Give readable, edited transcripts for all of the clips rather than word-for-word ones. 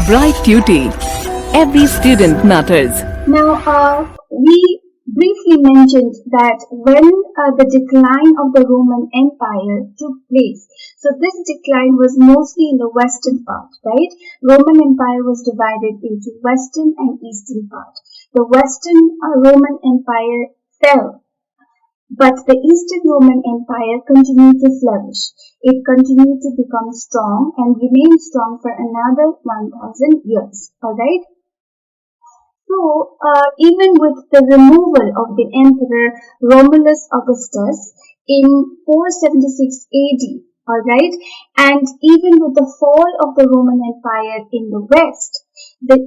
Bright Tuty. Every student matters. Now, we briefly mentioned that when the decline of the Roman Empire took place, so this decline was mostly in the western part, right? Roman Empire was divided into western and eastern part. The western Roman Empire fell, but the Eastern Roman Empire continued to flourish. It continued to become strong and remained strong for another 1000 years. Alright? So, even with the removal of the Emperor Romulus Augustus in 476 AD, alright, and even with the fall of the Roman Empire in the west, the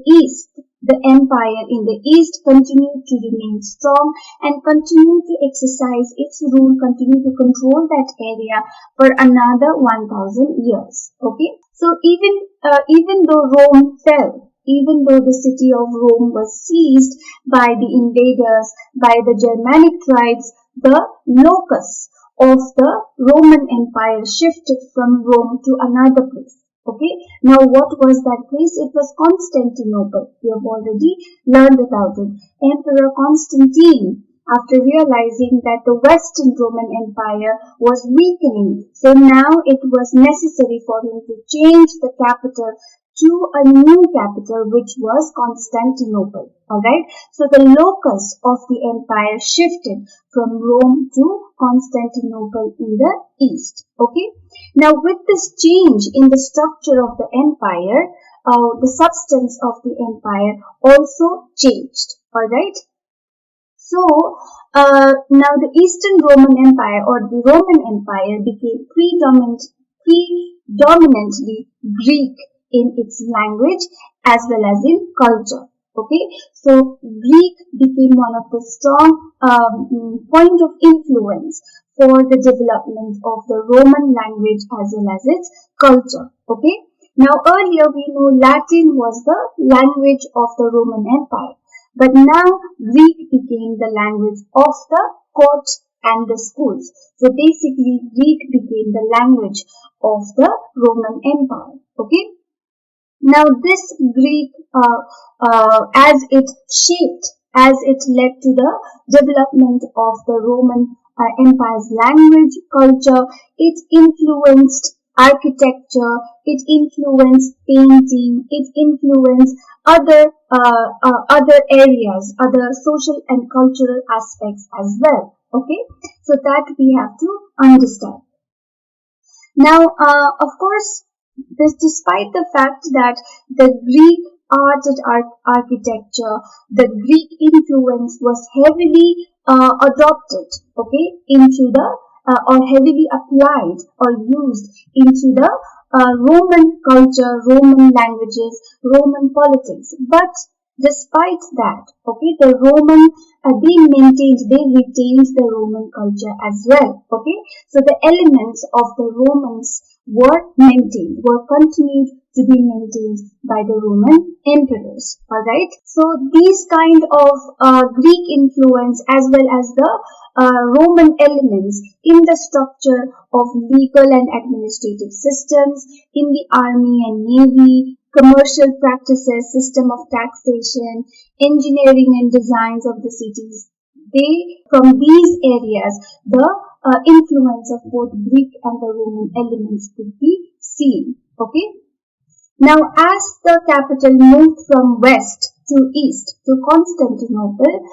empire in the east continued to remain strong and continued to exercise its rule, continued to control that area for another 1000 years. Okay, so even though Rome fell, even though the city of Rome was seized by the invaders, by the Germanic tribes, the locus of the Roman Empire shifted from Rome to another place. Okay, now what was that place? It was Constantinople. We have already learned about it. Emperor Constantine, after realizing that the Western Roman Empire was weakening, so now it was necessary for him to change the capital to a new capital, which was Constantinople. Alright, so the locus of the empire shifted from Rome to Constantinople in the east. Okay, now with this change in the structure of the empire, the substance of the empire also changed. Alright, so now the Eastern Roman Empire or the Roman Empire became predominantly Greek in its language as well as in culture. Okay, so Greek became one of the strong point of influence for the development of the Roman language as well as its culture. Okay, now earlier we know Latin was the language of the Roman Empire, but now Greek became the language of the court and the schools. So basically Greek became the language of the Roman Empire. Okay. Now this Greek, as it led to the development of the Roman Empire's language, culture, it influenced architecture, it influenced painting, it influenced other areas, other social and cultural aspects as well. Okay, so that we have to understand. Now, of course, despite the fact that the Greek art and architecture, the Greek influence was heavily adopted, okay, into the or heavily applied or used into the Roman culture, Roman languages, Roman politics. But despite that, okay, the Roman they retained the Roman culture as well. Okay, so the elements of the Romans were continued to be maintained by the Roman emperors. Alright, so these kind of Greek influence as well as the Roman elements in the structure of legal and administrative systems, in the army and navy, commercial practices, system of taxation, engineering and designs of the cities. From these areas, the influence of both Greek and the Roman elements could be seen. Okay. Now, as the capital moved from west to east to Constantinople,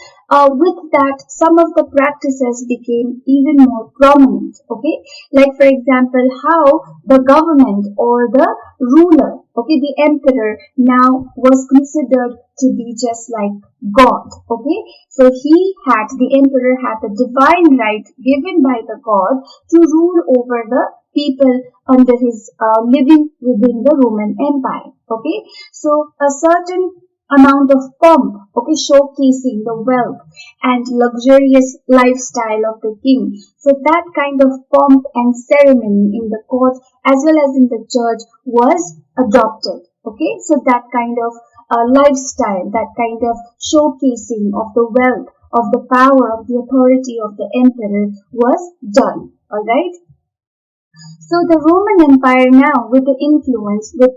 with that some of the practices became even more prominent. Okay, like for example, how the government or the ruler, okay, the emperor now was considered to be just like God. Okay, so the emperor had the divine right given by the God to rule over the people under his living within the Roman Empire. Okay, so a certain amount of pomp, okay, showcasing the wealth and luxurious lifestyle of the king. So that kind of pomp and ceremony in the court as well as in the church was adopted. Okay, so that kind of lifestyle, that kind of showcasing of the wealth, of the power, of the authority of the emperor was done. Alright. So the Roman Empire now, with the influence, with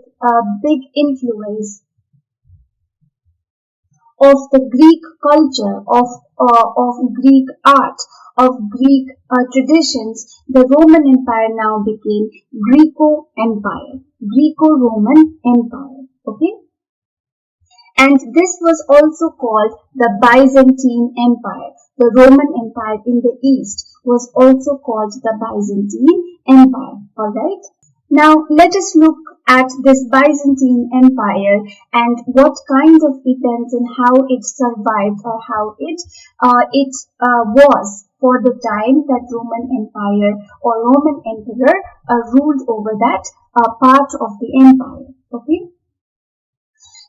big influence of the Greek culture, of Greek art, of Greek traditions. The Roman Empire now became Greco-Roman Empire. Okay, and this was also called the Byzantine Empire. The Roman Empire in the east was also called the Byzantine Empire. All right. Now let us look at this Byzantine Empire and what kind of events and how it survived, or how it was for the time that Roman Empire or Roman Emperor ruled over that part of the empire. Okay.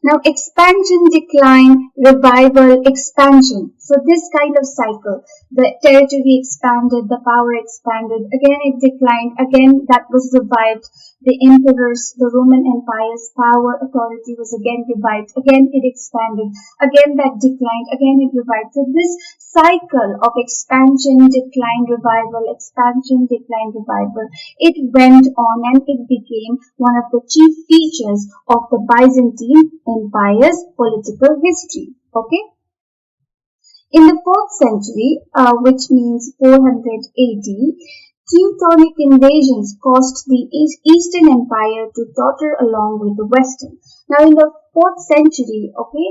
Now, expansion, decline, revival, expansion. So this kind of cycle, the territory expanded, the power expanded, again it declined, again that was revived. The emperors, the Roman Empire's power, authority was again revived, again it expanded, again that declined, again it revived. So this cycle of expansion, decline, revival, expansion, decline, revival, it went on and it became one of the chief features of the Byzantine Empire's political history. Okay. In the 4th century, which means 480, Teutonic invasions caused the Eastern Empire to totter along with the Western. Now, in the 4th century, okay,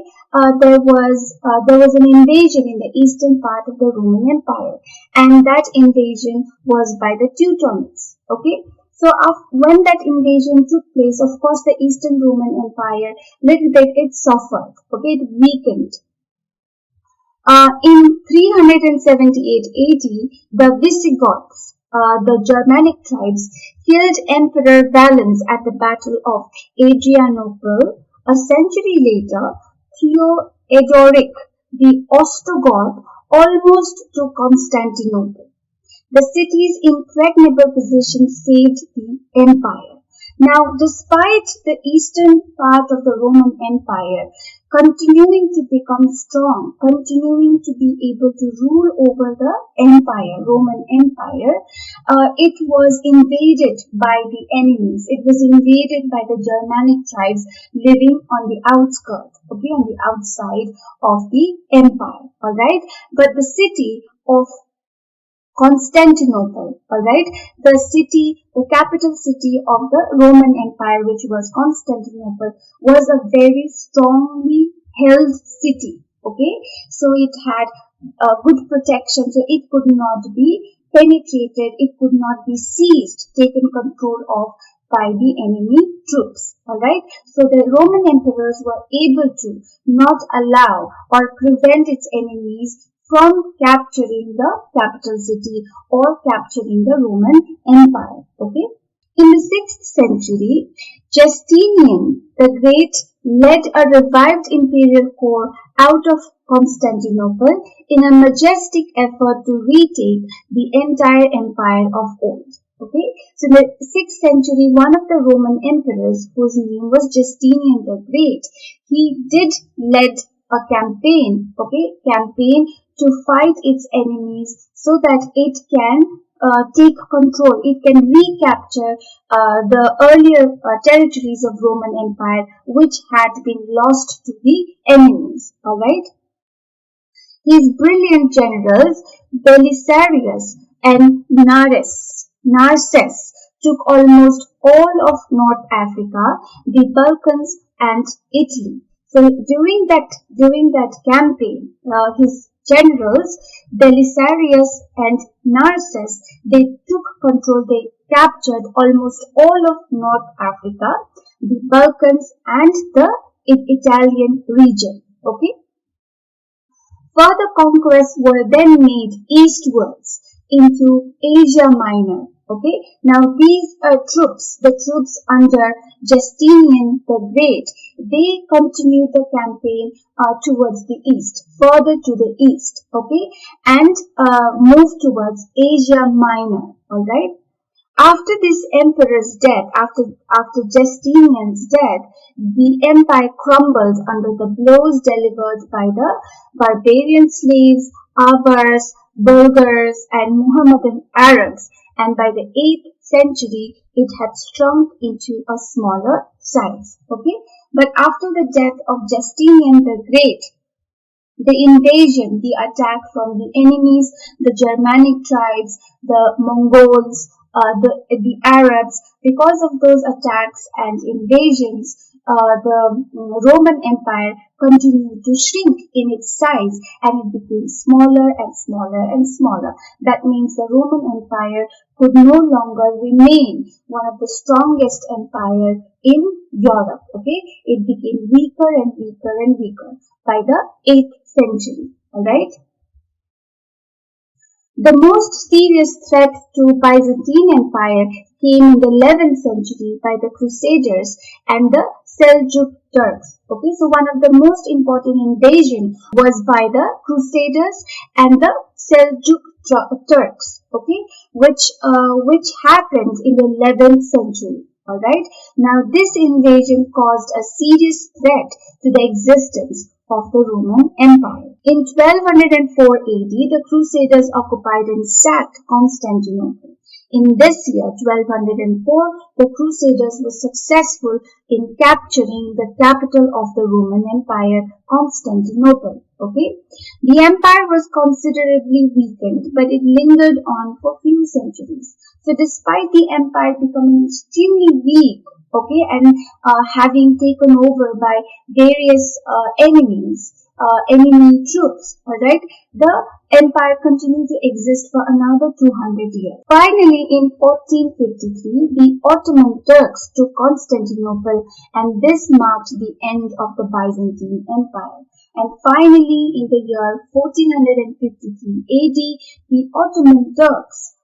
there was an invasion in the eastern part of the Roman Empire, and that invasion was by the Teutonics. Okay. So when that invasion took place, of course, the Eastern Roman Empire, little bit it suffered, okay, it weakened. In 378 AD, the Visigoths, the Germanic tribes, killed Emperor Valens at the Battle of Adrianople. A century later, Theodoric the Ostrogoth almost took Constantinople. The city's impregnable position saved the empire. Now, despite the eastern part of the Roman Empire continuing to become strong, continuing to be able to rule over the empire, Roman Empire, it was invaded by the enemies. It was invaded by the Germanic tribes living on the outskirts, okay, on the outside of the empire, alright. But the city of Constantinople, alright, the capital city of the Roman Empire, which was Constantinople, was a very strongly held city, okay. So it had good protection, so it could not be penetrated, it could not be seized, taken control of by the enemy troops, alright. So the Roman emperors were able to not allow or prevent its enemies from capturing the capital city or capturing the Roman Empire. Okay. In the 6th century, Justinian the Great led a revived imperial corps out of Constantinople in a majestic effort to retake the entire empire of old. Okay, so in the 6th century, one of the Roman emperors, whose name was Justinian the Great, he did lead a campaign to fight its enemies so that it can take control, it can recapture the earlier territories of Roman Empire which had been lost to the enemies. Alright. His brilliant generals Belisarius and Narses took almost all of North Africa, the Balkans and Italy. So during that campaign, his generals Belisarius and Narses, they took control, they captured almost all of North Africa, the Balkans and the Italian region. Okay. Further conquests were then made eastwards into Asia Minor. Okay. Now these the troops under Justinian the Great, they continued the campaign towards the east, further to the east, okay, and moved towards Asia Minor. All right. After this emperor's death, after Justinian's death, the empire crumbled under the blows delivered by the barbarian slaves, Avars, Bulgars, and Muhammadan Arabs. And by the 8th century, it had shrunk into a smaller size. Okay, but after the death of Justinian the Great, the invasion, the attack from the enemies, the Germanic tribes, the Mongols, the Arabs, because of those attacks and invasions, the Roman Empire continued to shrink in its size and it became smaller and smaller and smaller. That means the Roman Empire could no longer remain one of the strongest empires in Europe. Okay, it became weaker and weaker and weaker by the 8th century. Alright. The most serious threat to Byzantine Empire came in the 11th century by the Crusaders and the Seljuk Turks. Okay, so one of the most important invasion was by the Crusaders and the Seljuk Turks. Okay, which happened in the 11th century. Alright, now this invasion caused a serious threat to the existence of the Roman Empire. In 1204 AD, the Crusaders occupied and sacked Constantinople. In this year, 1204, the Crusaders were successful in capturing the capital of the Roman Empire, Constantinople. Okay, the empire was considerably weakened, but it lingered on for few centuries. So, despite the empire becoming extremely weak, okay, and having taken over by various enemy troops, alright, the empire continued to exist for another 200 years. Finally, in 1453, the Ottoman Turks took Constantinople, and this marked the end of the Byzantine Empire. And finally, in the year 1453 AD, the Ottoman Turks,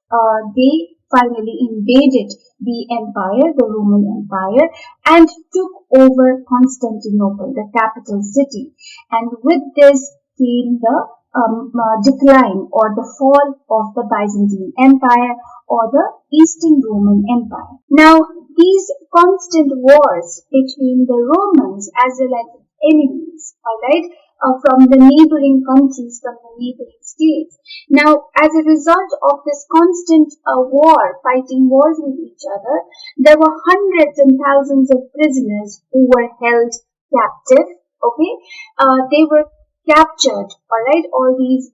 they finally invaded the empire, the Roman Empire, and took over Constantinople, the capital city. And with this came the decline or the fall of the Byzantine Empire or the Eastern Roman Empire. Now, these constant wars between the Romans as well as enemies, alright, from the neighboring countries, from the neighboring states. Now, as a result of this constant fighting wars with each other, there were hundreds and thousands of prisoners who were held captive. Okay, they were captured. Alright, all these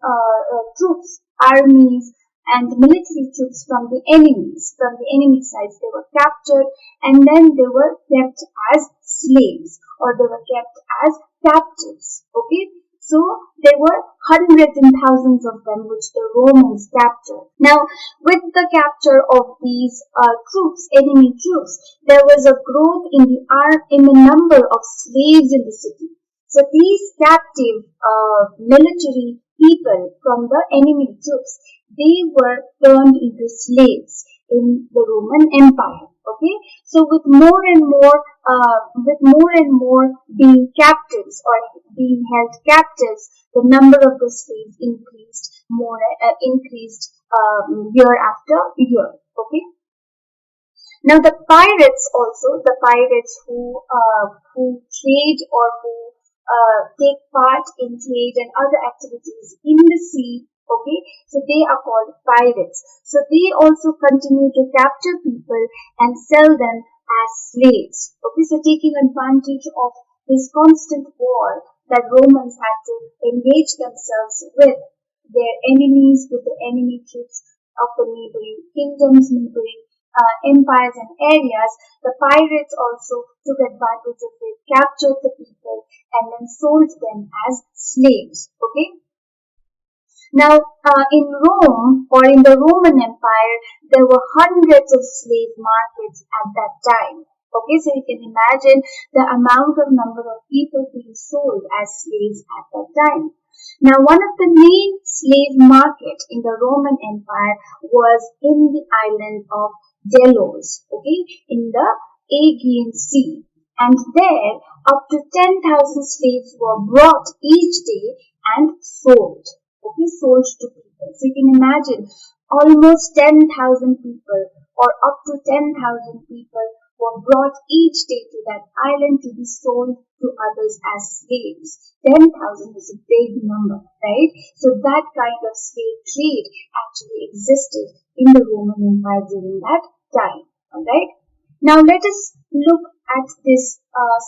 troops, armies, and military troops from the enemies, from the enemy sides, they were captured and then they were kept as slaves or they were kept as captives. Okay, so there were hundreds and thousands of them which the Romans captured. Now, with the capture of these troops, enemy troops, there was a growth in the number of slaves in the city. So these captive military people from the enemy troops, they were turned into slaves in the Roman Empire. Okay, so with more and more being captives or being held captives, the number of the slaves increased year after year. Okay. Now the pirates who trade or who take part in trade and other activities in the sea. Okay, so they are called pirates. So they also continue to capture people and sell them as slaves. Okay, so taking advantage of this constant war that Romans had to engage themselves with their enemies, with the enemy troops of the neighboring kingdoms, neighboring empires and areas, the pirates also took advantage of it, captured the people, and then sold them as slaves. Okay. Now, in Rome or in the Roman Empire, there were hundreds of slave markets at that time. Okay, so you can imagine the number of people being sold as slaves at that time. Now, one of the main slave markets in the Roman Empire was in the island of Delos, okay, in the Aegean Sea. And there, up to 10,000 slaves were brought each day and sold. Okay, sold to people. So you can imagine almost 10,000 people or up to 10,000 people were brought each day to that island to be sold to others as slaves. 10,000 is a big number, right? So that kind of slave trade actually existed in the Roman Empire during that time, alright? Now let us look at this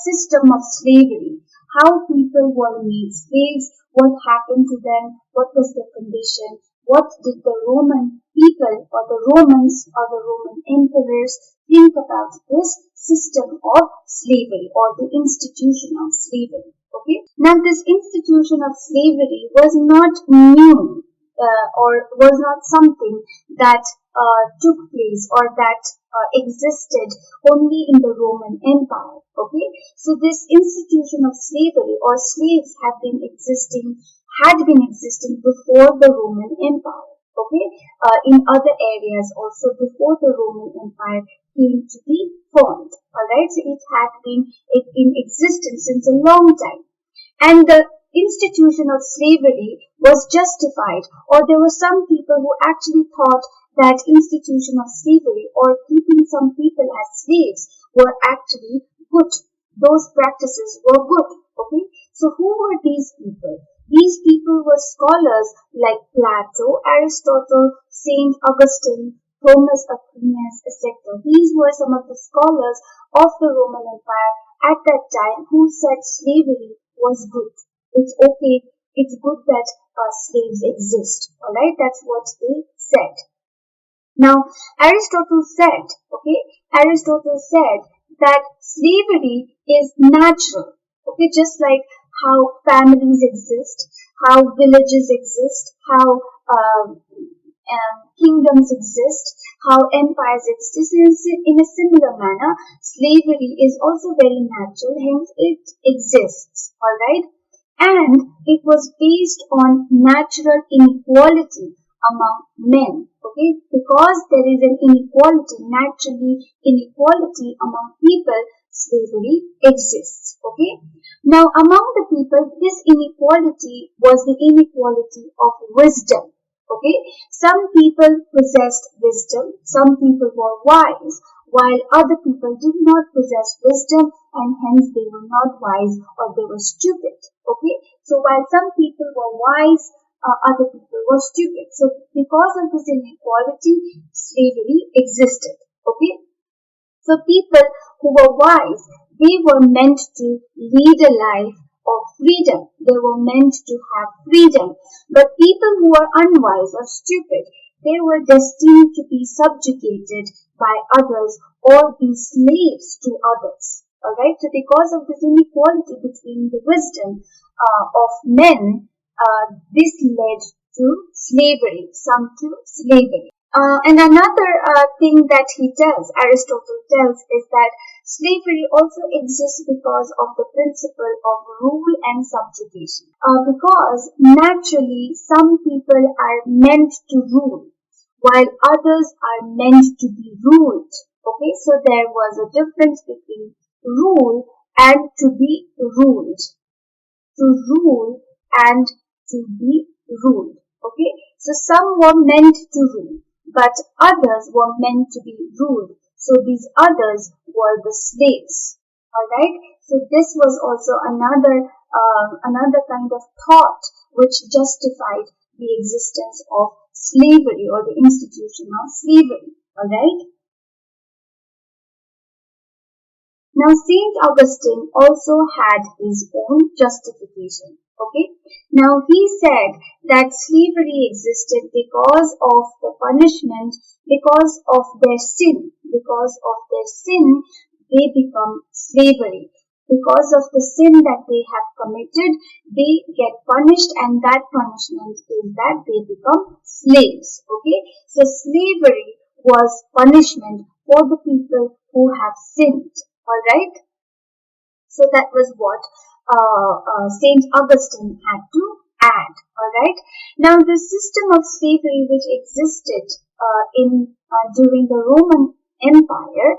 system of slavery, how people were made slaves, what happened to them, what was their condition, what did the Roman people or the Romans or the Roman emperors think about this system of slavery or the institution of slavery. Okay. Now this institution of slavery was not new or was not something that took place or that existed only in the Roman Empire. Okay, so this institution of slavery or slaves had been existing before the Roman Empire. Okay, in other areas also before the Roman Empire came to be formed. All right, so it had been in existence since a long time. And the institution of slavery was justified, or there were some people who actually thought that institution of slavery or keeping some people as slaves were actually good. Those practices were good. Okay, so who were these people? These people were scholars like Plato, Aristotle, Saint Augustine, Thomas Aquinas, etc. These were some of the scholars of the Roman Empire at that time who said slavery was good. It's okay. It's good that slaves exist. Alright, that's what they said. Now, Aristotle said that slavery is natural. Okay, just like how families exist, how villages exist, how kingdoms exist, how empires exist. In a similar manner, slavery is also very natural, hence it exists, alright? And it was based on natural inequality among men, okay? Because there is an naturally inequality among people, slavery exists, okay? Now, among the people, this inequality was the inequality of wisdom. Okay, some people possessed wisdom, some people were wise, while other people did not possess wisdom and hence they were not wise or they were stupid. Okay, so while some people were wise, other people were stupid. So because of this inequality, slavery existed. Okay, so people who were wise, they were meant to lead a life of freedom. They were meant to have freedom. But people who were unwise or stupid, they were destined to be subjugated by others or be slaves to others. Alright, so because of this inequality between the wisdom of men, this led to slavery, some to slavery. And another thing that Aristotle tells, is that slavery also exists because of the principle of rule and subjugation. Because naturally some people are meant to rule, while others are meant to be ruled. Okay, so there was a difference between rule and to be ruled. To rule and to be ruled. Okay, so some were meant to rule, but others were meant to be ruled. So these others were the slaves. Alright, so this was also another kind of thought which justified the existence of slavery or the institution of slavery. Alright. Now, Saint Augustine also had his own justification. Okay. Now, he said that slavery existed because of the punishment, because of their sin. Because of their sin, they become slavery. Because of the sin that they have committed, they get punished, and that punishment is that they become slaves. Okay. So, slavery was punishment for the people who have sinned. Alright, so that was what Saint Augustine had to add. Alright, now the system of slavery which existed during the Roman Empire,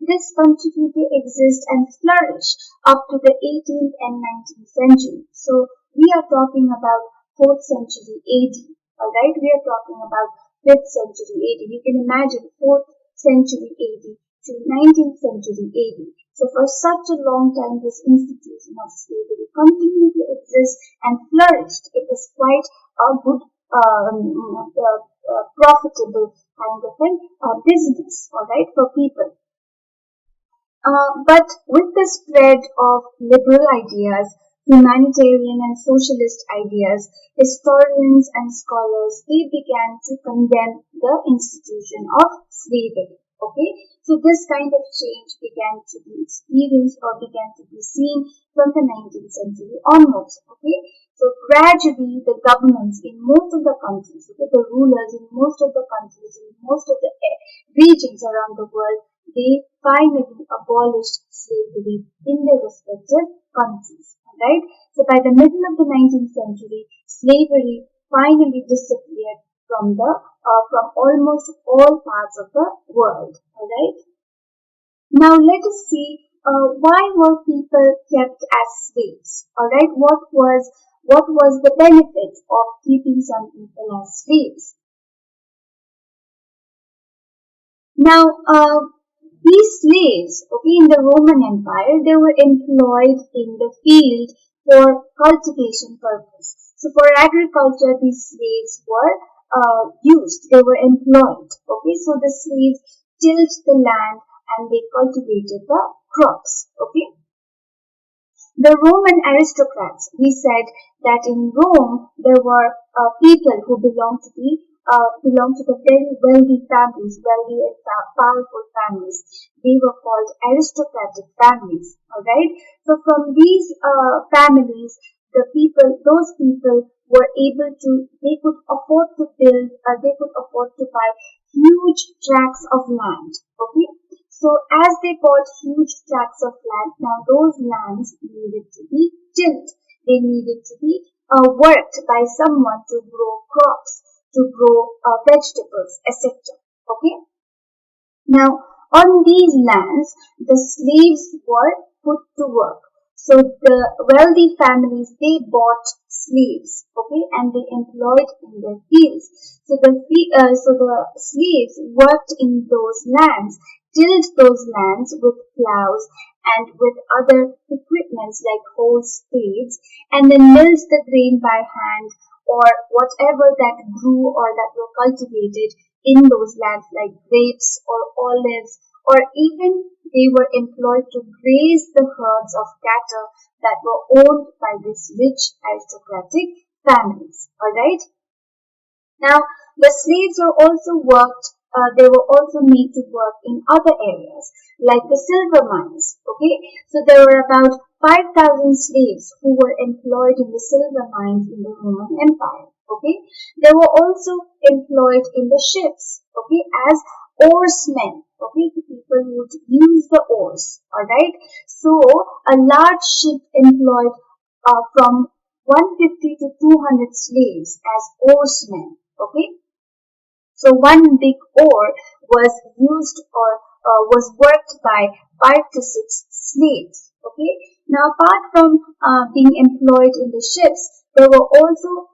this continued to exist and flourish up to the 18th and 19th century. So we are talking about 4th century AD. Alright, we are talking about 5th century AD. You can imagine 4th century AD to 19th century AD. So for such a long time, this institution of slavery continued to exist and flourished. It was quite a good, profitable kind of a business, all right, for people. But with the spread of liberal ideas, humanitarian and socialist ideas, historians and scholars, they began to condemn the institution of slavery. Okay, so this kind of change began to be experienced or began to be seen from the 19th century onwards. Okay, so gradually the governments in most of the countries, okay, the rulers in most of the countries, in most of the regions around the world, they finally abolished slavery in their respective countries. Right? So by the middle of the 19th century, slavery finally disappeared from almost all parts of the world. All right? Now let us see why were people kept as slaves. All right? What was the benefit of keeping some people as slaves? Now, these slaves, okay, in the Roman Empire, they were employed in the field for cultivation purpose. So for agriculture, these slaves were used, they were employed. Okay, so the slaves tilled the land and they cultivated the crops. Okay. The Roman aristocrats, we said that in Rome there were people who belonged to the very wealthy families, wealthy and powerful families. They were called aristocratic families. All right. So from these families, those people were able to, they could afford to build, they could afford to buy huge tracts of land. Okay. So as they bought huge tracts of land, now those lands needed to be tilled. They needed to be worked by someone to grow crops, to grow vegetables, etc. Okay. Now on these lands, the slaves were put to work. So the wealthy families, they bought slaves, okay, and they employed in their fields. So the slaves worked in those lands, tilled those lands with plows and with other equipments like hoes, spades, and then milled the grain by hand or whatever that grew or that were cultivated in those lands like grapes or olives, or even they were employed to graze the herds of cattle that were owned by these rich aristocratic families. Alright? Now, the slaves were also they were also made to work in other areas, like the silver mines. Okay, so there were about 5,000 slaves who were employed in the silver mines in the Roman Empire. Okay, they were also employed in the ships. Okay, as oarsmen. Okay, the people who would use the oars. All right, so a large ship employed from 150 to 200 slaves as oarsmen. Okay. So one big oar was used or was worked by 5 to 6 slaves. Okay. Now, apart from being employed in the ships, they were also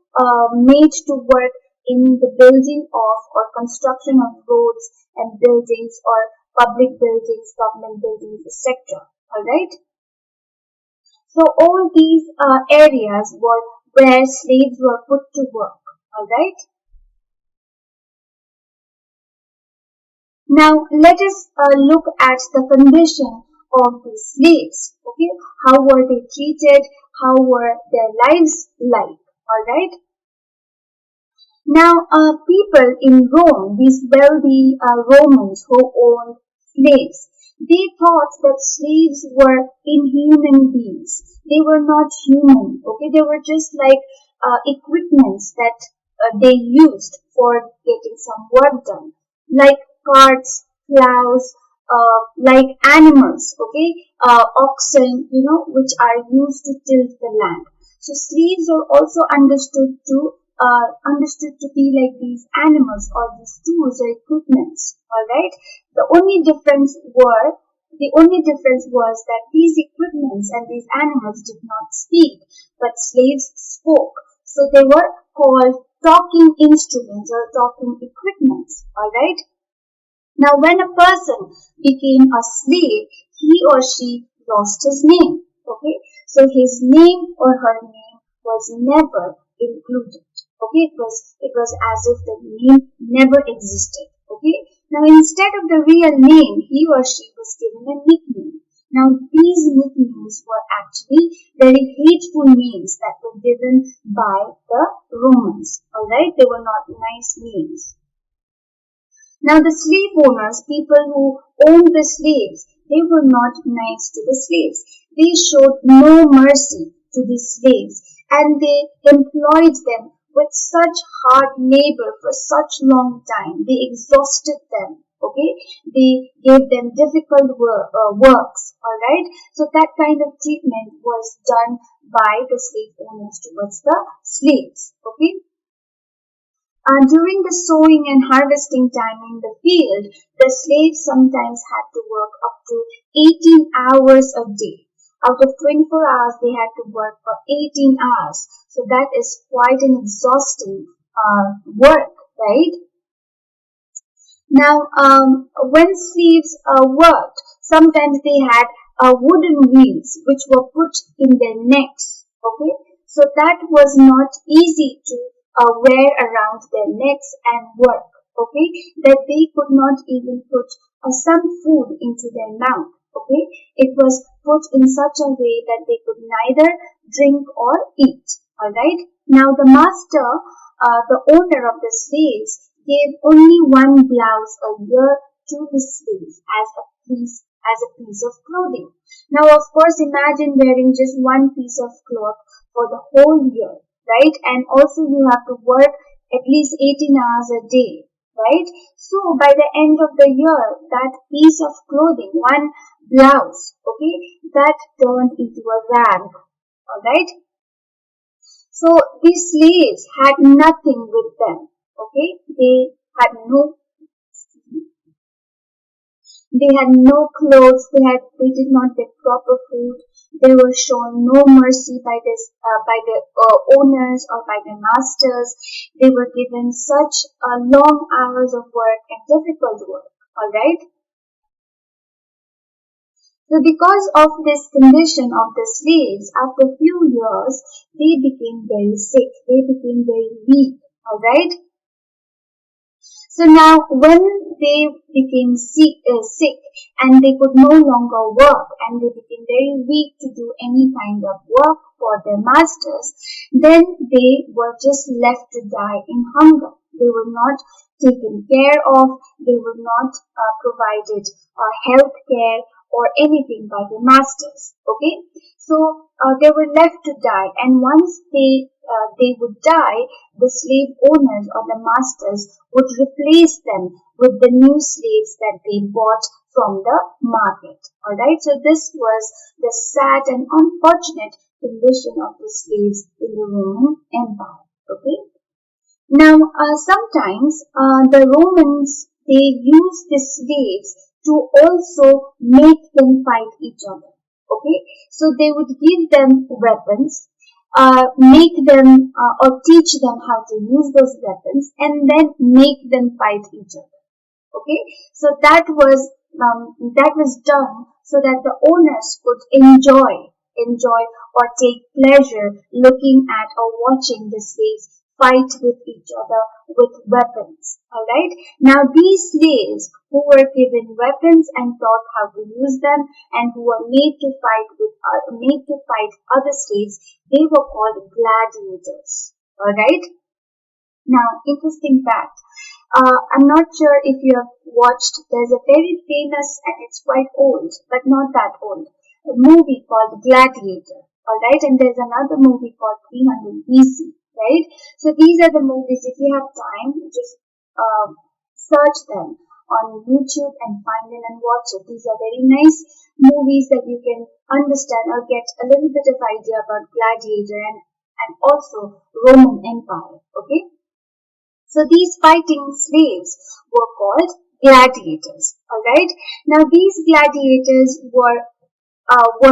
made to work in the building of or construction of roads and buildings or public buildings, government buildings, etc. All right. So all these areas were where slaves were put to work. All right. Now, let us look at the condition of the slaves. Okay, how were they treated? How were their lives like? All right. Now, people in Rome, these wealthy Romans who owned slaves, they thought that slaves were inhuman beings. They were not human. Okay, they were just like equipments that they used for getting some work done, like carts, plows, like animals, okay, oxen, which are used to till the land. So slaves are also understood to be like these animals or these tools or equipments. All right. The only difference was that these equipments and these animals did not speak, but slaves spoke. So they were called talking instruments or talking equipments. All right. Now, when a person became a slave, he or she lost his name. Okay, so his name or her name was never included. Okay, it was as if the name never existed. Okay, now instead of the real name, he or she was given a nickname. Now, these nicknames were actually very hateful names that were given by the Romans. Alright, they were not nice names. Now, the slave owners, people who owned the slaves, they were not nice to the slaves. They showed no mercy to the slaves, and they employed them with such hard labor for such long time. They exhausted them. Okay, they gave them difficult works. All right, so that kind of treatment was done by the slave owners towards the slaves. Okay. During the sowing and harvesting time in the field, the slaves sometimes had to work up to 18 hours a day. Out of 24 hours, they had to work for 18 hours. So that is quite an exhausting work, right? Now, when slaves worked, sometimes they had wooden wheels which were put in their necks. Okay, so that was not easy to wear around their necks and work. Okay, that they could not even put some food into their mouth. Okay, it was put in such a way that they could neither drink or eat. All right. Now the master, the owner of the slaves, gave only one blouse a year to the slaves as a piece of clothing. Now, of course, imagine wearing just one piece of cloth for the whole year, right? And also you have to work at least 18 hours a day, right? So by the end of the year, that piece of clothing, one blouse, okay, that turned into a rag, alright? So these slaves had nothing with them, okay? They had no clothes, they did not get proper food, they were shown no mercy by the owners or by the masters. They were given such long hours of work and difficult work, alright? So because of this condition of the slaves, after a few years, they became very sick, they became very weak, alright? So now when they became sick and they could no longer work and they became very weak to do any kind of work for their masters, then they were just left to die in hunger. They were not taken care of, they were not provided health care or anything by the masters. Okay, so they were left to die, and once they would die, the slave owners or the masters would replace them with the new slaves that they bought from the market. Alright, so this was the sad and unfortunate condition of the slaves in the Roman Empire. Okay, now sometimes the Romans, they used the slaves to also make them fight each other. Okay, so they would give them weapons, make them or teach them how to use those weapons, and then make them fight each other. Okay, so that was done so that the owners could enjoy or take pleasure looking at or watching the slaves fight with each other with weapons. Alright, now these slaves who were given weapons and taught how to use them and who were made to fight other slaves, they were called gladiators. Alright, now interesting fact. I'm not sure if you have watched, there's a very famous, and it's quite old, but not that old, a movie called Gladiator, alright, and there's another movie called 300 BC, right? So these are the movies, if you have time, just search them on YouTube and find them and watch it. These are very nice movies that you can understand or get a little bit of idea about Gladiator and also Roman Empire, okay? So these fighting slaves were called gladiators. Alright. Now these gladiators were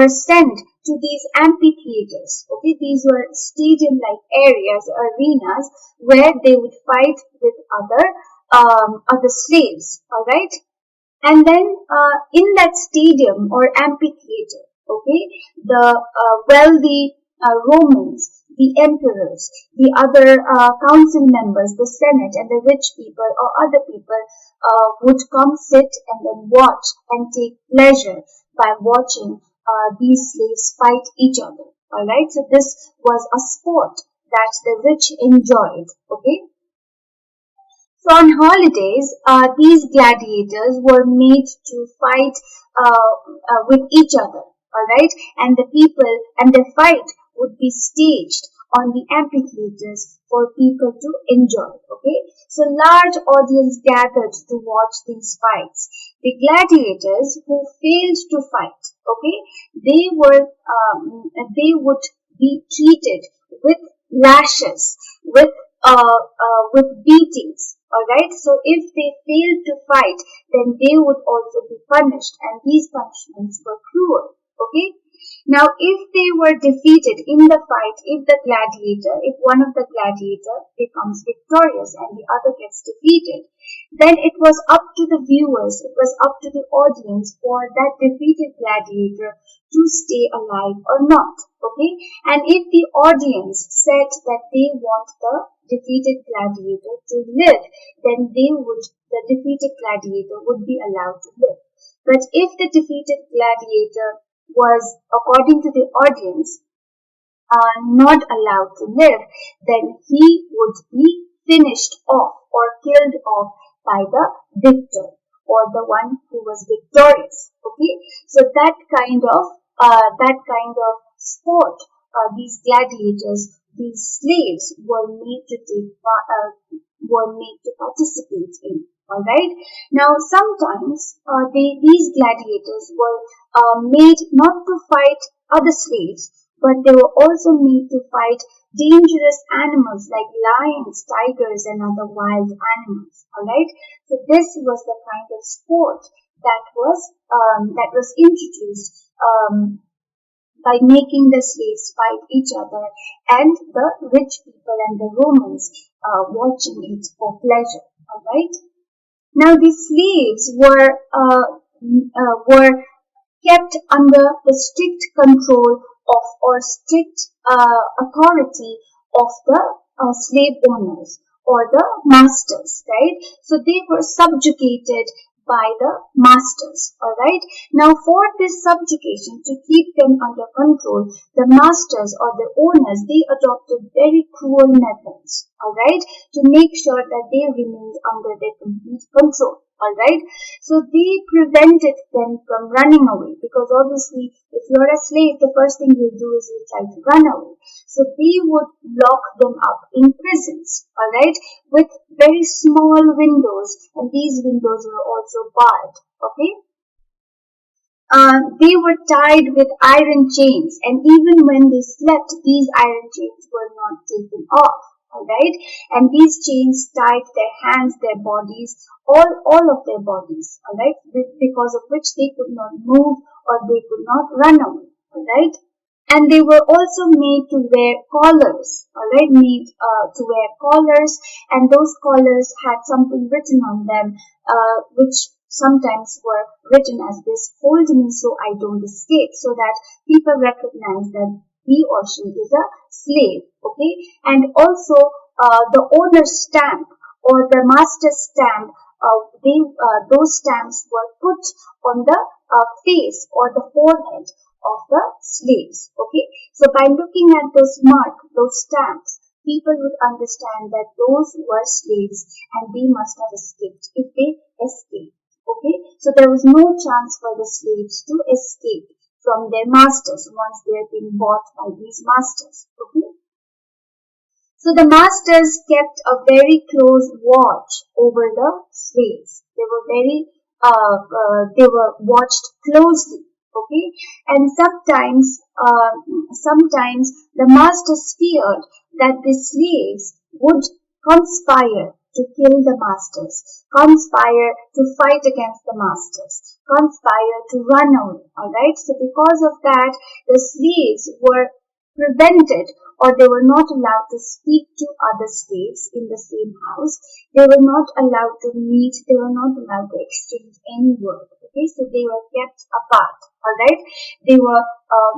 sent to these amphitheaters. Okay, these were stadium-like areas, arenas where they would fight with other slaves. Alright. And then in that stadium or amphitheater, okay, the wealthy Romans, the emperors, the other council members, the senate, and the rich people or other people would come sit and then watch and take pleasure by watching these slaves fight each other. All right, so this was a sport that the rich enjoyed. Okay. So on holidays, these gladiators were made to fight with each other, all right, and the people and the fight would be staged on the amphitheaters for people to enjoy. Okay, so large audience gathered to watch these fights. The gladiators who failed to fight, okay, they would be treated with lashes, with beatings. Alright, so if they failed to fight, then they would also be punished, and these punishments were cruel. Okay? Now, if they were defeated in the fight, if one of the gladiator becomes victorious and the other gets defeated, then it was up to the viewers, it was up to the audience for that defeated gladiator to stay alive or not. Okay? And if the audience said that they want the defeated gladiator to live, then the defeated gladiator would be allowed to live. But if the defeated gladiator was, according to the audience, not allowed to live, then he would be finished off or killed off by the victor or the one who was victorious. Okay, so that kind of sport, these gladiators, these slaves were made to participate in. All right. Now, sometimes these gladiators were made not to fight other slaves, but they were also made to fight dangerous animals like lions, tigers, and other wild animals. All right. So this was the kind of sport that was introduced by making the slaves fight each other and the rich people and the Romans watching it for pleasure. All right. Now the slaves were kept under the strict control of or strict authority of the slave owners or the masters, right? So they were subjugated by the masters, all right? Now for this subjugation, to keep them under control, the masters or the owners, they adopted very cruel methods, all right, to make sure that they remained under their complete control. All right, so they prevented them from running away, because obviously if you're a slave, the first thing you do is you try to run away. So they would lock them up in prisons, all right, with very small windows, and these windows were also barred. Okay, they were tied with iron chains, and even when they slept, these iron chains were not taken off. All right, and these chains tied their hands, their bodies, all of their bodies. All right, because of which they could not move or they could not run away. All right, and they were also made to wear collars. All right, to wear collars, and those collars had something written on them, which sometimes were written as this: "Hold me so I don't escape," so that people recognize that he or she is a slave. Okay, and also the owner's stamp or the master's stamp, those stamps were put on the face or the forehead of the slaves. Okay, so by looking at those stamps, people would understand that those were slaves and they must have escaped if they escaped. Okay, so there was no chance for the slaves to escape from their masters once they had been bought by these masters. Okay, so the masters kept a very close watch over the slaves. They were watched closely. Okay, and sometimes the masters feared that the slaves would conspire to kill the masters, conspire to fight against the masters, conspire to run away. All right, so because of that, the slaves were prevented, or they were not allowed to speak to other slaves in the same house. They were not allowed to meet. They were not allowed to exchange any word. Okay, so they were kept apart. All right, they were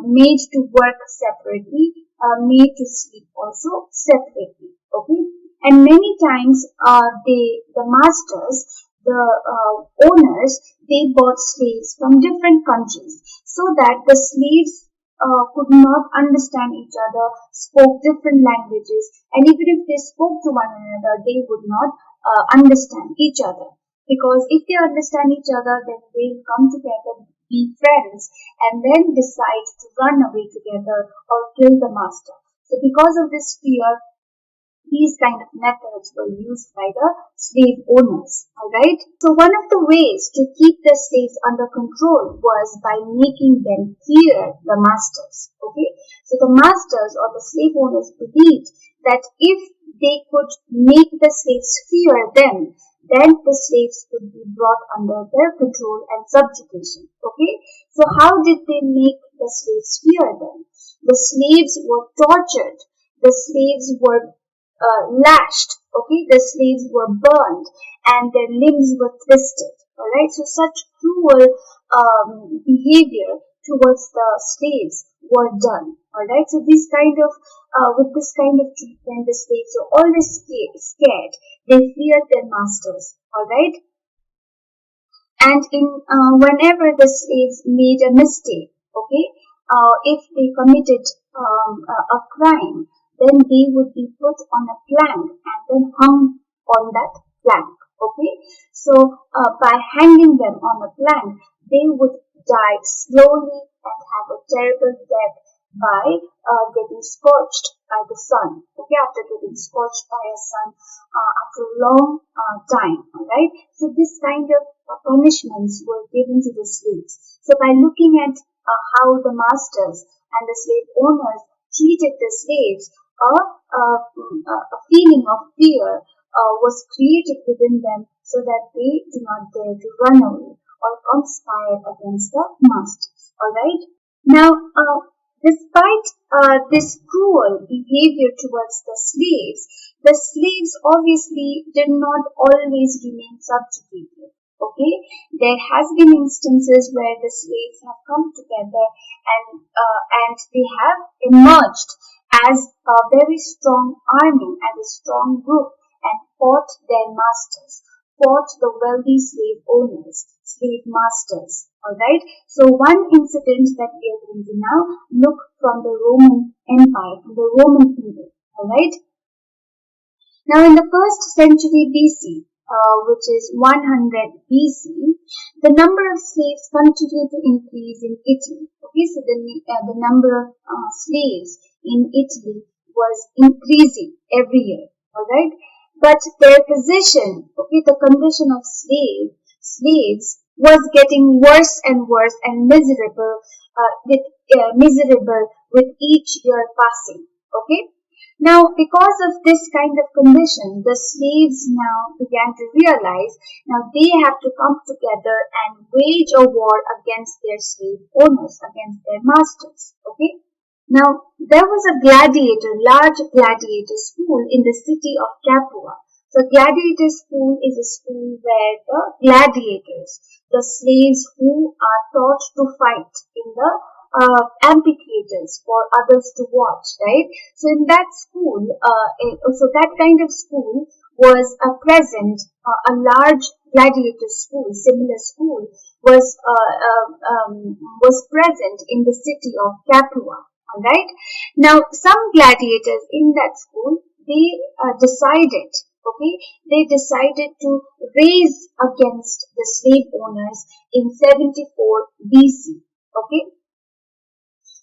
made to work separately, made to sleep also separately. Okay, and many times the masters, the owners, they bought slaves from different countries so that the slaves could not understand each other, spoke different languages, and even if they spoke to one another, they would not understand each other. Because if they understand each other, then they will come together, be friends, and then decide to run away together or kill the master. So because of this fear, these kind of methods were used by the slave owners. Alright. So one of the ways to keep the slaves under control was by making them fear the masters. Okay. So the masters or the slave owners believed that if they could make the slaves fear them, then the slaves could be brought under their control and subjugation. Okay. So how did they make the slaves fear them? The slaves were tortured. The slaves were lashed. Okay, the slaves were burned and their limbs were twisted. All right, so such cruel behavior towards the slaves were done. All right, so this kind of with this kind of treatment, the slaves were always scared. They feared their masters. All right, and in whenever the slaves made a mistake, okay, if they committed a crime, then they would be put on a plank and then hung on that plank. Okay, so by hanging them on a plank, they would die slowly and have a terrible death by getting scorched by the sun. Okay, after getting scorched by a sun after a long time. Alright, so this kind of punishments were given to the slaves. So by looking at how the masters and the slave owners treated the slaves, a feeling of fear was created within them so that they do not dare to run away or conspire against the masters. Alright? Now, despite this cruel behavior towards the slaves obviously did not always remain subjugated. Okay, there has been instances where the slaves have come together and they have emerged as a very strong army, as a strong group, and fought their masters, fought the wealthy slave owners, slave masters. Alright, so one incident that we are going to now look from the Roman Empire, from the Roman period. Alright, now in the 1st century BC, which is 100 BC, the number of slaves continued to increase in Italy. Okay, so the number of slaves in Italy was increasing every year. All right, but their position, okay, the condition of slaves was getting worse and worse and miserable with each year passing. Okay. Now, because of this kind of condition, the slaves now began to realize now they have to come together and wage a war against their slave owners, against their masters. Okay. Now, there was a large gladiator school in the city of Capua. So, gladiator school is a school where the gladiators, the slaves who are taught to fight in the amphitheaters for others to watch, right? So in that school, so that kind of school was present. A large gladiator school, similar school, was present in the city of Capua. All right. Now, some gladiators in that school, they decided to raise against the slave owners in 74 BC. Okay.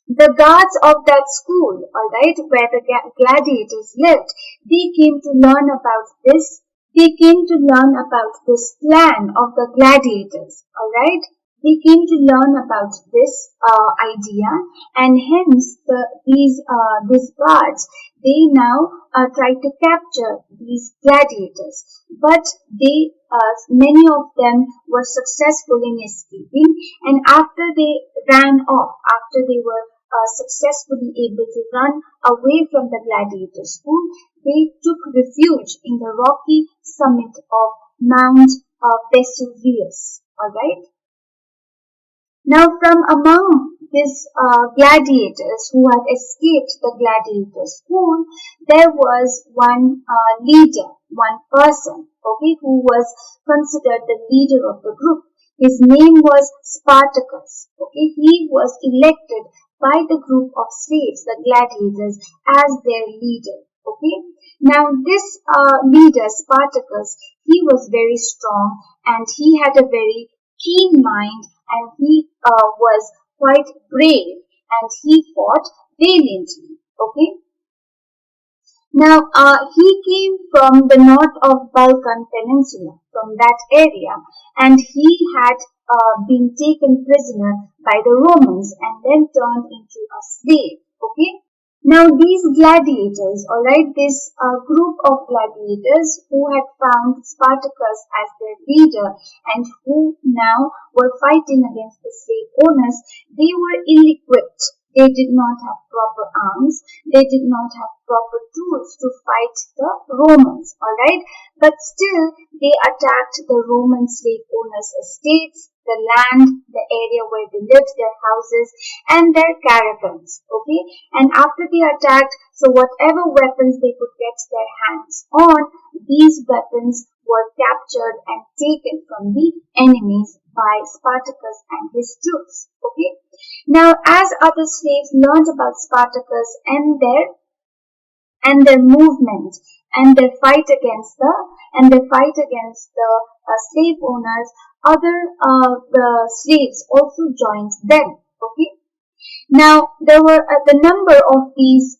The guards of that school, alright, where the gladiators lived, they came to learn about this. They came to learn about this plan of the gladiators, alright. They came to learn about this idea, and hence these guards, they now tried to capture these gladiators. But many of them were successful in escaping, and after they ran off, after they were successfully able to run away from the gladiators, whom they took refuge in the rocky summit of Mount Vesuvius. Alright. Now, from among these gladiators who had escaped the gladiator school, there was one leader, one person, okay, who was considered the leader of the group. His name was Spartacus. Okay, he was elected by the group of slaves, the gladiators, as their leader. Okay, now this leader, Spartacus, he was very strong and he had a very keen mind, and he was quite brave, and he fought valiantly. Okay. Now, he came from the north of Balkan Peninsula, from that area, and he had been taken prisoner by the Romans and then turned into a slave. Okay. Now, these gladiators, alright, this group of gladiators who had found Spartacus as their leader and who now were fighting against the slave owners, they were ill-equipped. They did not have proper arms. They did not have proper tools to fight the Romans, alright? But still, they attacked the Roman slave owners' estates, the land, the area where they lived, their houses, and their caravans, okay? And after they attacked, so whatever weapons they could get their hands on, these weapons were captured and taken from the enemies by Spartacus and his troops, okay? Now, as other slaves learned about Spartacus and their movement and their fight against the slave owners, other the slaves also joined them. Okay. Now, there were the number of these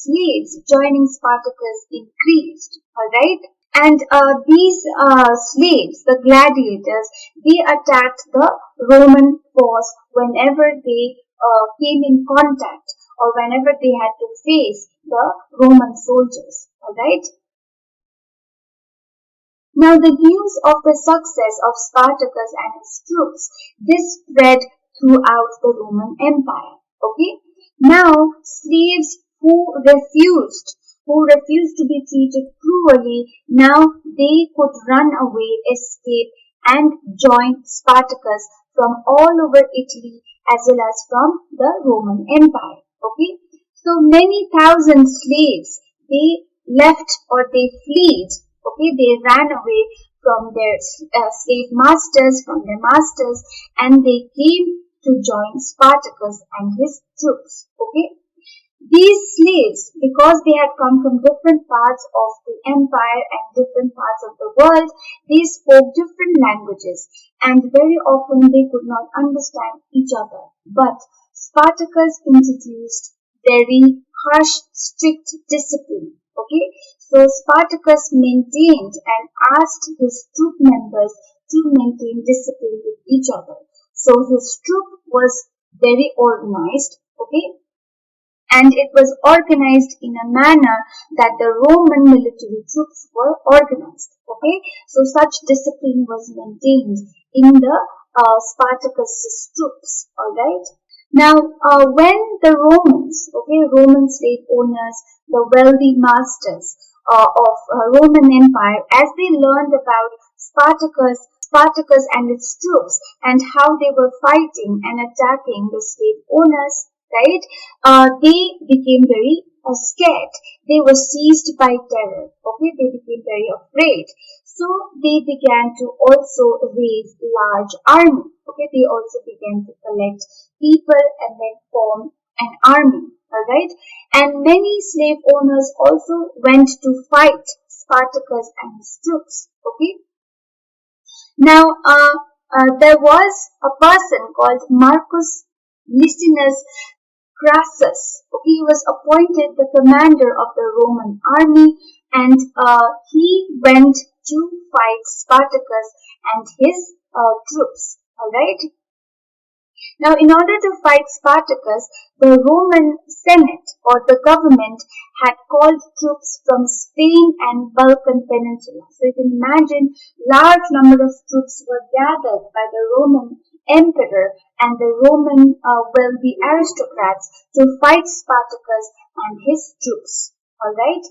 slaves joining Spartacus increased. All right. And these slaves, the gladiators, they attacked the Roman force whenever they came in contact or whenever they had to face the Roman soldiers. Alright? Now, the news of the success of Spartacus and his troops, this spread throughout the Roman Empire. Okay? Now, slaves who refused to be treated cruelly, now they could run away, escape, and join Spartacus from all over Italy as well as from the Roman Empire. Okay, so many thousand slaves, they left or they fled. Okay, they ran away from their slave masters, and they came to join Spartacus and his troops. Okay. These slaves, because they had come from different parts of the empire and different parts of the world, they spoke different languages and very often they could not understand each other. But Spartacus introduced very harsh, strict discipline. Okay, so Spartacus maintained and asked his troop members to maintain discipline with each other. So his troop was very organized. Okay. And it was organized in a manner that the Roman military troops were organized. Okay, so such discipline was maintained in the Spartacus' troops. All right. Now, when the Roman slave owners, the wealthy masters of Roman Empire, as they learned about Spartacus and its troops and how they were fighting and attacking the slave owners, right? They became very scared. They were seized by terror. Okay, they became very afraid. So they began to also raise large army. Okay, they also began to collect people and then form an army. Alright, and many slave owners also went to fight Spartacus and his troops. Okay. Now, there was a person called Marcus Licinius Crassus. Okay, he was appointed the commander of the Roman army, and he went to fight Spartacus and his troops. Alright. Now, in order to fight Spartacus, the Roman Senate or the government had called troops from Spain and Balkan Peninsula. So you can imagine large number of troops were gathered by the Roman emperor and the Roman wealthy aristocrats to fight Spartacus and his troops. Alright?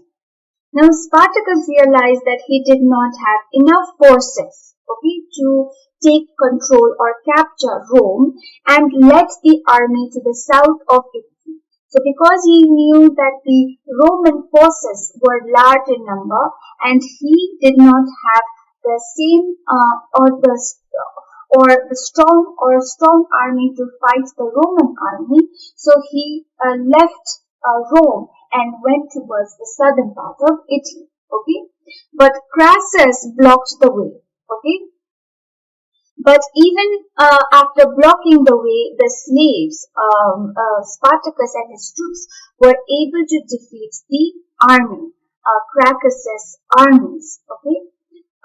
Now Spartacus realized that he did not have enough forces, okay, to take control or capture Rome, and led the army to the south of Italy. So because he knew that the Roman forces were large in number and he did not have the same strong army to fight the Roman army, so he left Rome and went towards the southern part of Italy. Okay, but Crassus blocked the way. Okay, but even after blocking the way, the slaves, Spartacus and his troops, were able to defeat the army, Crassus's armies. Okay.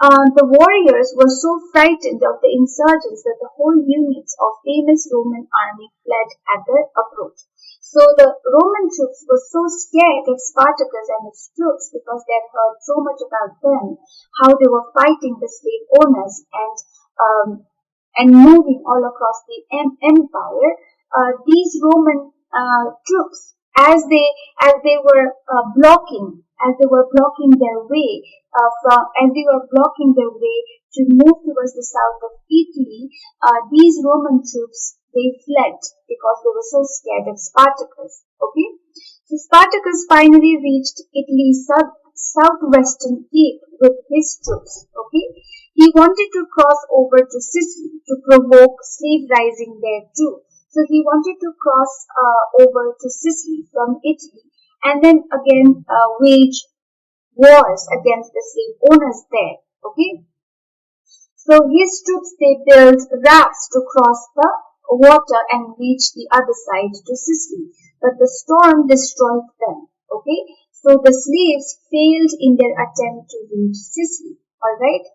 The warriors were so frightened of the insurgents that the whole units of famous Roman army fled at their approach. So the Roman troops were so scared of Spartacus and his troops because they had heard so much about them, how they were fighting the slave owners and moving all across the empire. These Roman troops, as they were blocking their way to move towards the south of Italy, these Roman troops, they fled because they were so scared of Spartacus. Okay, so Spartacus finally reached Italy's southwestern cape with his troops. Okay, he wanted to cross over to Sicily to provoke slave rising there too. So he wanted to cross over to Sicily from Italy and then again wage wars against the slave owners there. Okay, so his troops, they built rafts to cross the water and reach the other side to Sicily, but the storm destroyed them. Okay, so the slaves failed in their attempt to reach Sicily. All right.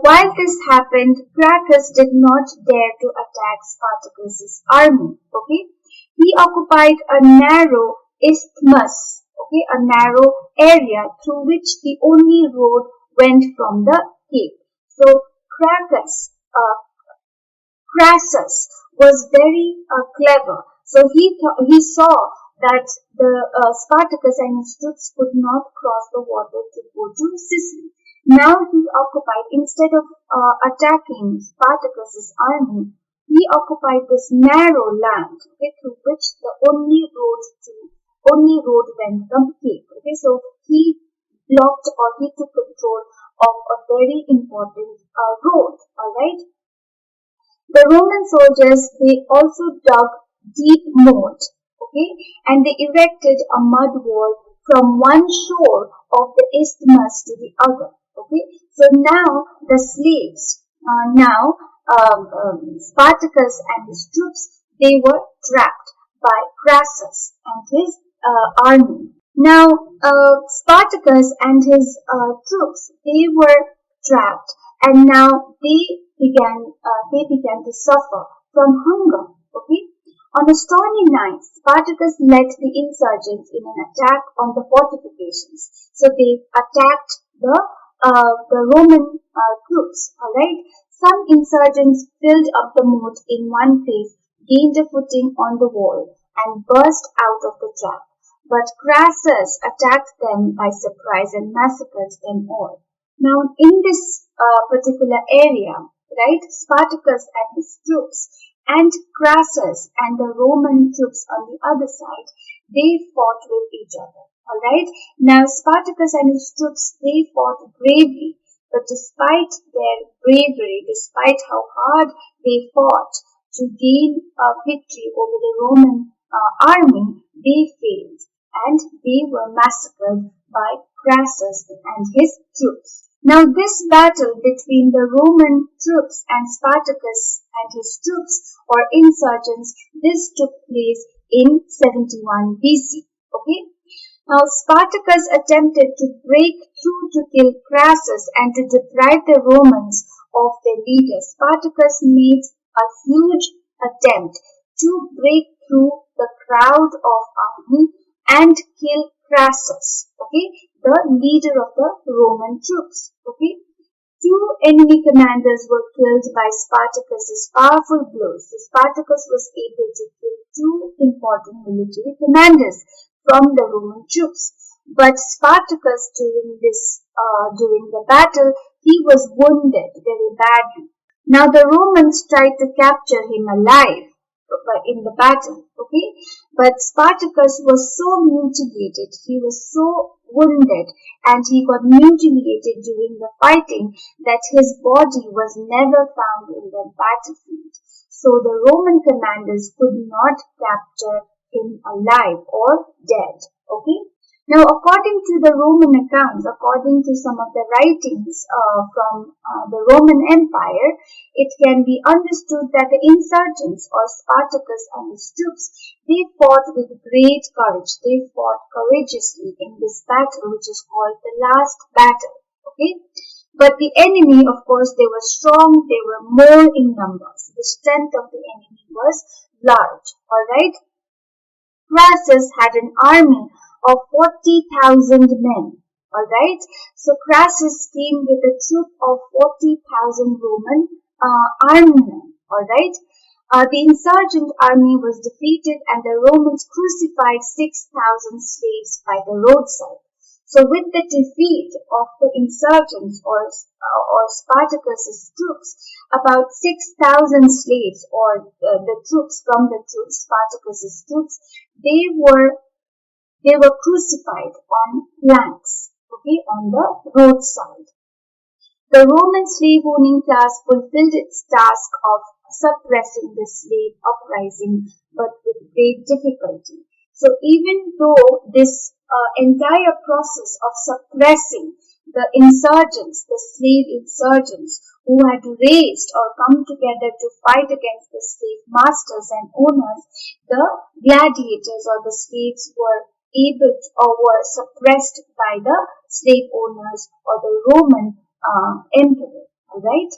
While this happened, Crassus did not dare to attack Spartacus's army. Okay, he occupied a narrow isthmus. Okay, a narrow area through which the only road went from the cape. So Crassus was very clever. So he saw that the Spartacus and his troops could not cross the water to go to Sicily. Now he occupied, instead of attacking Spartacus's army, he occupied this narrow land, okay, through which the only road went from Cape. Okay, so he blocked or he took control of a very important road. All right. The Roman soldiers, they also dug deep moat, okay, and they erected a mud wall from one shore of the isthmus to the other. Okay, so now the slaves, Spartacus and his troops, they were trapped by Crassus and his army. Now, Spartacus and his troops, they were trapped, and now they began to suffer from hunger. Okay, on a stormy night, Spartacus led the insurgents in an attack on the fortifications. So they attacked the Roman troops. All right. Some insurgents filled up the moat in one place, gained a footing on the wall, and burst out of the trap. But Crassus attacked them by surprise and massacred them all. Now, in this particular area, right, Spartacus and his troops and Crassus and the Roman troops on the other side, they fought with each other. All right. Now, Spartacus and his troops, they fought bravely, but despite their bravery, despite how hard they fought to gain a victory over the Roman army, they failed, and they were massacred by Crassus and his troops. Now, this battle between the Roman troops and Spartacus and his troops or insurgents, this took place in 71 BC. Okay. Now, Spartacus attempted to break through to kill Crassus and to deprive the Romans of their leader. Spartacus made a huge attempt to break through the crowd of army and kill Crassus, okay, the leader of the Roman troops. Okay, Two enemy commanders were killed by Spartacus's powerful blows. So Spartacus was able to kill two important military commanders from the Roman troops. But Spartacus during the battle, he was wounded very badly. Now the Romans tried to capture him alive in the battle, okay? But Spartacus was so mutilated, he was so wounded, and he got mutilated during the fighting that his body was never found in the battlefield. So the Roman commanders could not capture him alive or dead, okay? Now, according to the Roman accounts, according to some of the writings from the Roman Empire, it can be understood that the insurgents or Spartacus and his troops, they fought with great courage. They fought courageously in this battle, which is called the last battle. Okay, but the enemy, of course, they were strong. They were more in numbers. The strength of the enemy was large. All right. Crassus had an army of 40,000 men. Alright, so Crassus came with a troop of 40,000 Roman army men. Alright, the insurgent army was defeated and the Romans crucified 6,000 slaves by the roadside. So with the defeat of the insurgents or Spartacus's troops, about 6,000 slaves or the troops from the troops, Spartacus's troops, they were crucified on planks, okay, on the roadside. The Roman slave-owning class fulfilled its task of suppressing the slave uprising, but with great difficulty. So even though this entire process of suppressing the insurgents, the slave insurgents who had raised or come together to fight against the slave masters and owners, the gladiators or the slaves were able or were suppressed by the slave owners or the Roman emperor. Alright.